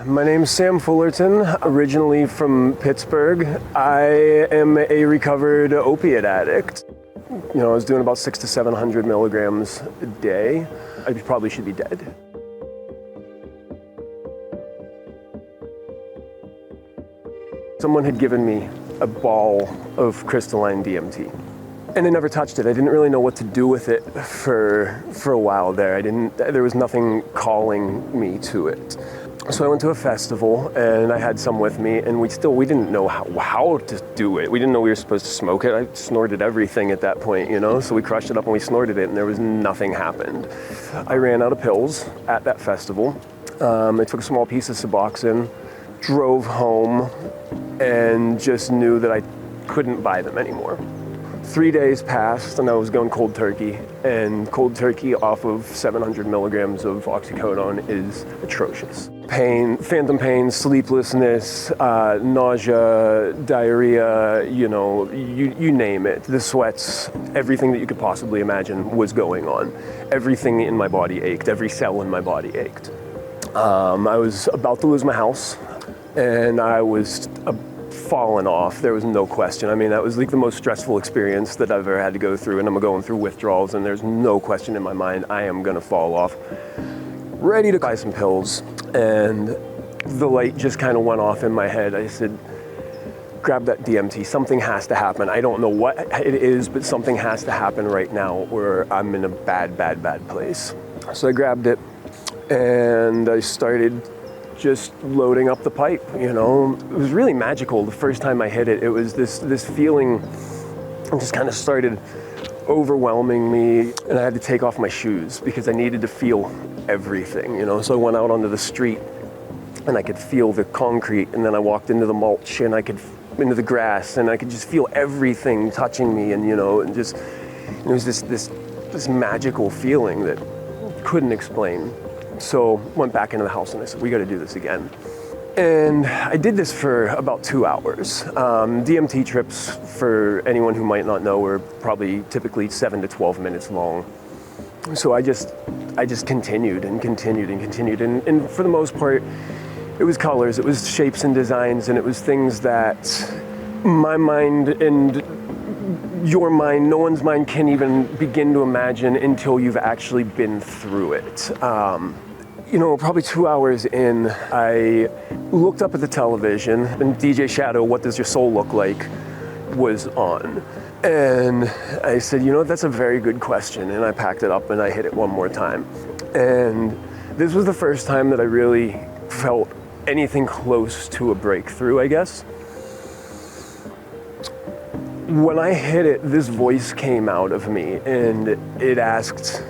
My name's Sam Fullerton, originally from Pittsburgh. I am a recovered opiate addict. I was doing about 600 to 700 milligrams a day. I probably should be dead. Someone had given me a ball of crystalline DMT, and I never touched it. I didn't really know what to do with it for a while there. There was nothing calling me to it. So I went to a festival, and I had some with me, and we didn't know how to do it. We didn't know we were supposed to smoke it. I snorted everything at that point, so we crushed it up and we snorted it, and there was nothing happened. I ran out of pills at that festival. I took a small piece of Suboxone, drove home, and just knew that I couldn't buy them anymore. 3 days passed and I was going cold turkey, and cold turkey off of 700 milligrams of Oxycodone is atrocious. Pain, phantom pain, sleeplessness, nausea, diarrhea, you name it. The sweats, everything that you could possibly imagine was going on. Everything in my body ached, every cell in my body ached. I was about to lose my house, and I was fallen off. There was no question. I mean, that was like the most stressful experience that I've ever had to go through, and I'm going through withdrawals, and there's no question in my mind I am gonna fall off. Ready to buy some pills, and the light just kind of went off in my head. I said, grab that DMT. Something has to happen. I don't know what it is, but something has to happen right now, or I'm in a bad, bad, bad place. So I grabbed it, and I started just loading up the pipe, It was really magical. The first time I hit it, it was this feeling just kind of started overwhelming me, and I had to take off my shoes because I needed to feel everything, So I went out onto the street, and I could feel the concrete, and then I walked into the mulch, and I could into the grass, and I could just feel everything touching me, and and just it was this magical feeling that couldn't explain. So went back into the house and I said, we got to do this again. And I did this for about 2 hours. DMT trips, for anyone who might not know, are probably typically 7 to 12 minutes long. So I just continued and continued and continued. And for the most part, it was colors, it was shapes and designs, and it was things that my mind and your mind, no one's mind can even begin to imagine until you've actually been through it. Probably 2 hours in, I looked up at the television, and DJ Shadow, What Does Your Soul Look Like, was on. And I said, that's a very good question. And I packed it up and I hit it one more time. And this was the first time that I really felt anything close to a breakthrough, I guess. When I hit it, this voice came out of me, and it asked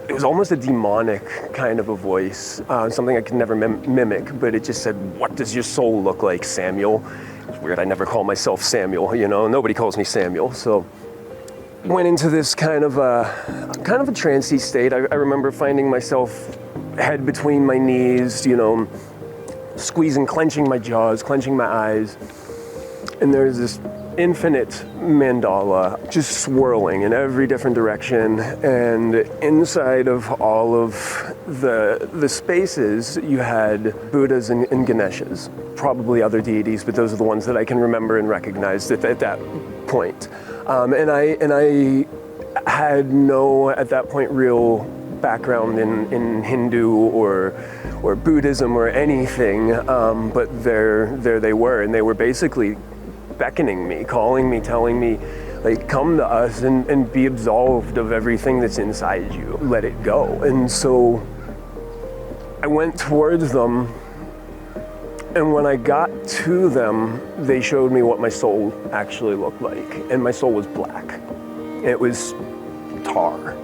it was almost a demonic kind of a voice, something I could never mimic, but it just said, what does your soul look like, Samuel? It's weird, I never call myself Samuel, nobody calls me Samuel. So went into this kind of a trancey state. I remember finding myself head between my knees, squeezing, clenching my jaws, clenching my eyes. And there's this infinite mandala just swirling in every different direction, and inside of all of the spaces you had Buddhas and Ganeshas, probably other deities, but those are the ones that I can remember and recognize at that point. And I had no, at that point, real background in Hindu or Buddhism or anything, but there they were, and they were basically beckoning me, calling me, telling me, like, come to us and be absolved of everything that's inside you. Let it go. And so I went towards them, and when I got to them, they showed me what my soul actually looked like. And my soul was black. It was tar.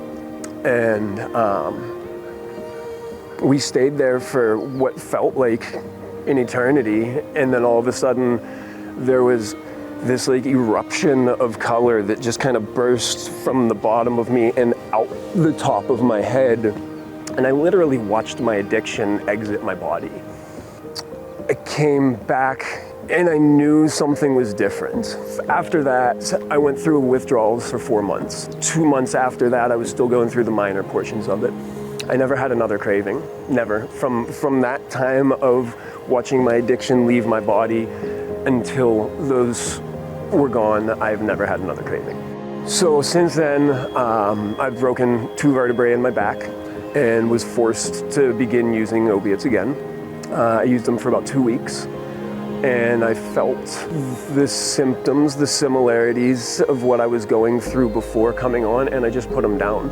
And we stayed there for what felt like an eternity, and then all of a sudden, there was this like eruption of color that just kind of burst from the bottom of me and out the top of my head. And I literally watched my addiction exit my body. I came back and I knew something was different. After that, I went through withdrawals for 4 months. 2 months after that, I was still going through the minor portions of it. I never had another craving, never. From that time of watching my addiction leave my body until those were gone, I've never had another craving. So since then, I've broken 2 vertebrae in my back and was forced to begin using opiates again. I used them for about 2 weeks, and I felt the symptoms, the similarities of what I was going through before coming on, and I just put them down.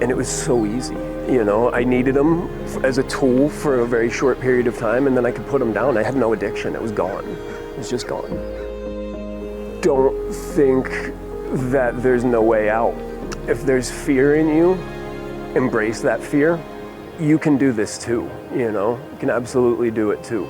And it was so easy, you know? I needed them as a tool for a very short period of time, and then I could put them down. I had no addiction, it was gone. It was just gone. Don't think that there's no way out. If there's fear in you, embrace that fear. You can do this too, you know? You can absolutely do it too.